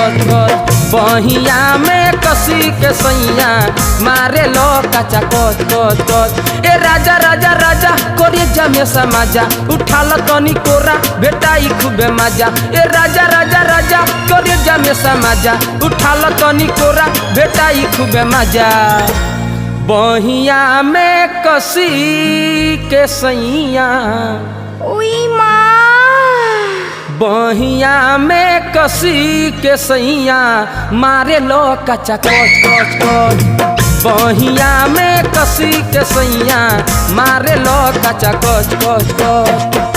कच कच बहिया में कसी के सैया मारे लो कचा कच कच कच। ए राजा राजा राजा कोरे जमे समाजा उठा लो तनी कोरा बेटाई खूबे मजा। ए राजा राजा राजा कोरे जमे समाजा उठा लो तनी कोरा बेटाई खूबे मजा। बहिया में कसी के सैया बहिया में कसी के सैया मारे लो कचा कच कच कच बहिया में कसी के सैया मारे लो कचा कच कच कच।